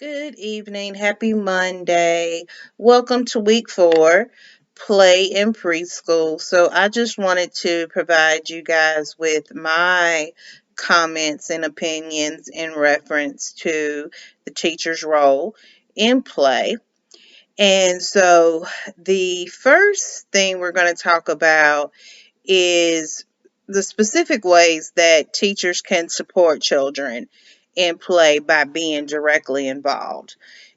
Good evening. Happy Monday. Welcome to week 4, play in preschool. So, I just wanted to provide you guys with my comments and opinions in reference to the teacher's role in play. And so, the first thing we're going to talk about is the specific ways that teachers can support children in play by being directly involved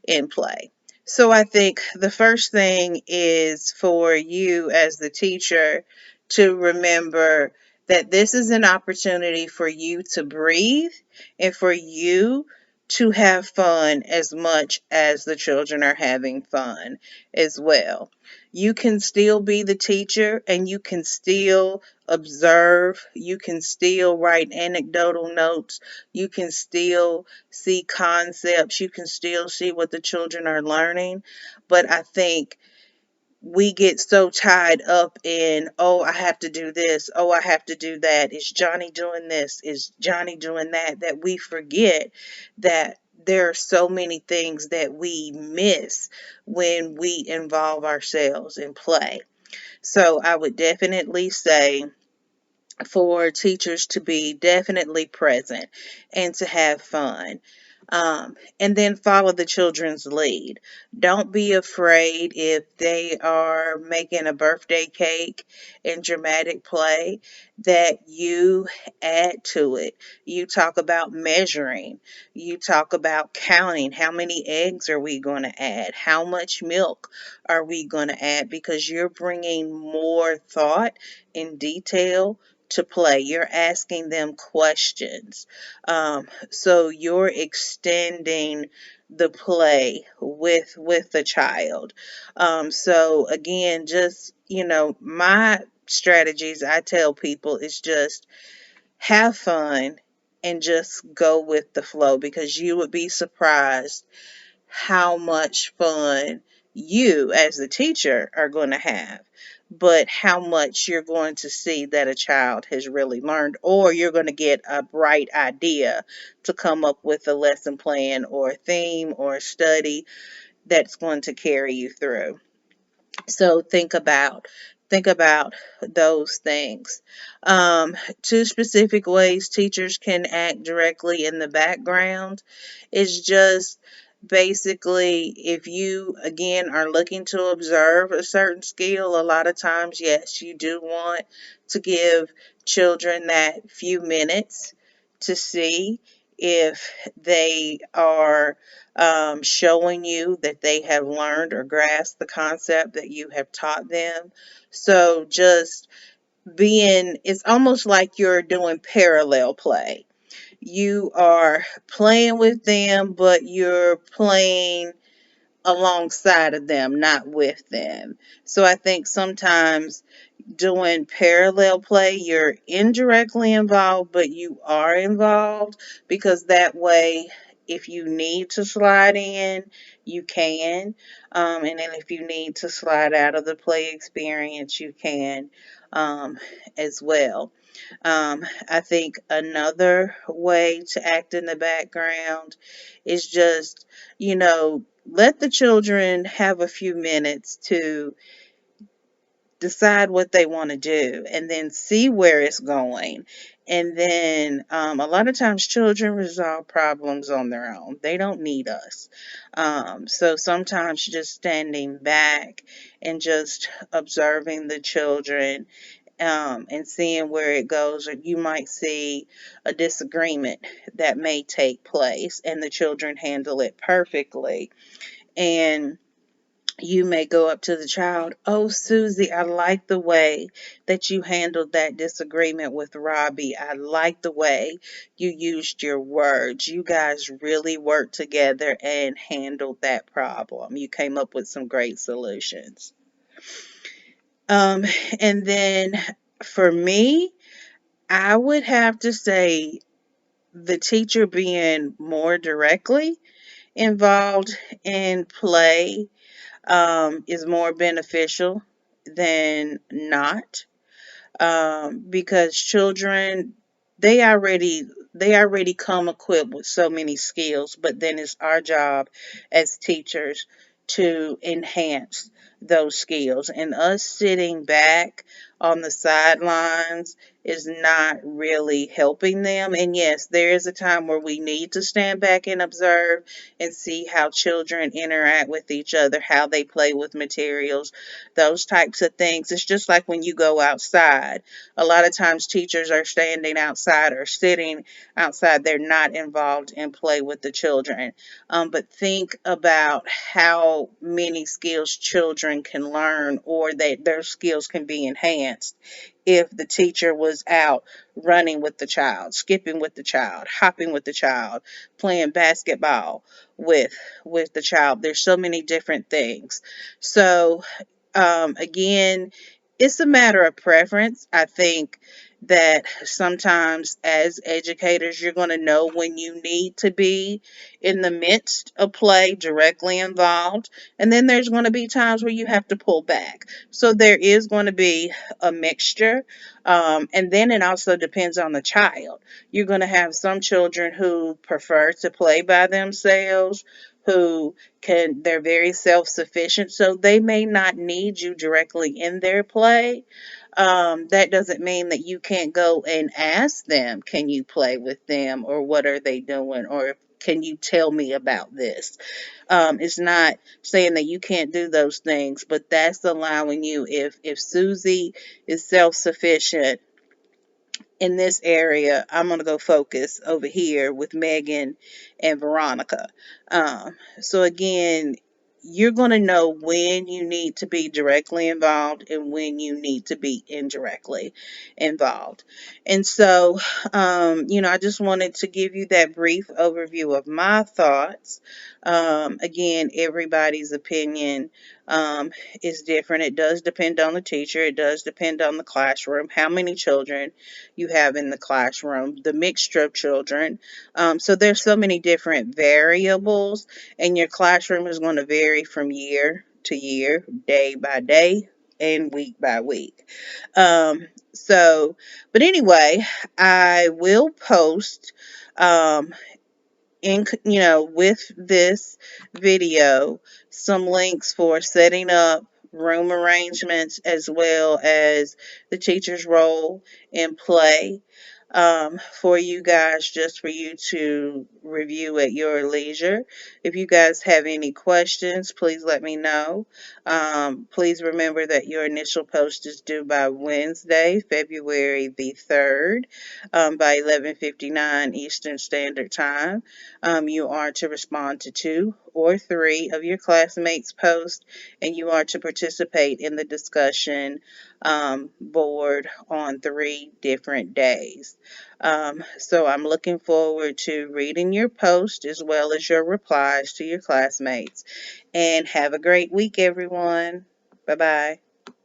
in play. So I think the first thing is for you as the teacher to remember that this is an opportunity for you to breathe and for you to have fun as much as the children are having fun as well. You can still be the teacher and you can still observe. You can still write anecdotal notes. You can still see concepts. You can still see what the children are learning. But I think we get so tied up in, oh, I have to do this. Oh, I have to do that. Is Johnny doing this? Is Johnny doing that? That we forget that there are so many things that we miss when we involve ourselves in play. So I would definitely say for teachers to be definitely present and to have fun. And then follow the children's lead. Don't be afraid if they are making a birthday cake in dramatic play that you add to it. You talk about measuring. You talk about counting. How many eggs are we going to add? How much milk are we going to add? Because you're bringing more thought and detail to play. You're asking them questions. So you're extending the play with the child. So again, just my strategies I tell people is just have fun and just go with the flow because you would be surprised how much fun you as the teacher are going to have, but how much you're going to see that a child has really learned, or you're going to get a bright idea to come up with a lesson plan or a theme or a study that's going to carry you through. So think about those things. Two specific ways teachers can act directly in the background is just basically if you again are looking to observe a certain skill. A lot of times, yes, you do want to give children that few minutes to see if they are showing you that they have learned or grasped the concept that you have taught them. So just it's almost like you're doing parallel play. You are playing with them, but you're playing alongside of them, not with them. So I think sometimes doing parallel play, you're indirectly involved, but you are involved because that way, if you need to slide in, you can. And then if you need to slide out of the play experience, you can as well. I think another way to act in the background is just, let the children have a few minutes to decide what they want to do and then see where it's going. And then a lot of times children resolve problems on their own. They don't need us. So sometimes just standing back and just observing the children and seeing where it goes, or you might see a disagreement that may take place and the children handle it perfectly. And you may go up to the child, oh, Susie, I like the way that you handled that disagreement with Robbie. I like the way you used your words. You guys really worked together and handled that problem. You came up with some great solutions. Um, and then for me, I would have to say the teacher being more directly involved in play is more beneficial than not because children, they already They already come equipped with so many skills, but then it's our job as teachers to enhance those skills. And us sitting back on the sidelines is not really helping them. And yes, there is a time where we need to stand back and observe and see how children interact with each other, how they play with materials, those types of things. It's just like when you go outside. A lot of times teachers are standing outside or sitting outside. They're not involved in play with the children. But think about how many skills children can learn, or that their skills can be enhanced if the teacher was out running with the child, skipping with the child, hopping with the child, playing basketball with the child. There's so many different things. So again, it's a matter of preference. I think that sometimes as educators, you're going to know when you need to be in the midst of play, directly involved, and then there's going to be times where you have to pull back. So there is going to be a mixture, and then it also depends on the child. You're going to have some children who prefer to play by themselves, who they're very self-sufficient, so they may not need you directly in their play. That doesn't mean that you can't go and ask them, can you play with them, or what are they doing, or can you tell me about this? It's not saying that you can't do those things, but that's allowing you, if Susie is self-sufficient in this area, I'm going to go focus over here with Megan and Veronica. So again, you're going to know when you need to be directly involved and when you need to be indirectly involved. And so, I just wanted to give you that brief overview of my thoughts. Again, everybody's opinion is different. It does depend on the teacher. It does depend on the classroom, how many children you have in the classroom, the mixture of children. So there's so many different variables, and your classroom is going to vary from year to year, day by day, and week by week. So, but anyway, I will post um, with this video some links for setting up room arrangements, as well as the teacher's role in play, for you guys, just for you to review at your leisure. If you guys have any questions, please let me know. Please remember that your initial post is due by Wednesday, February the 3rd, by 11:59 Eastern Standard Time. You are to respond to 2 or 3 of your classmates' posts, and you are to participate in the discussion board on 3 different days. So I'm looking forward to reading your post as well as your replies to your classmates. And have a great week, everyone. Bye bye.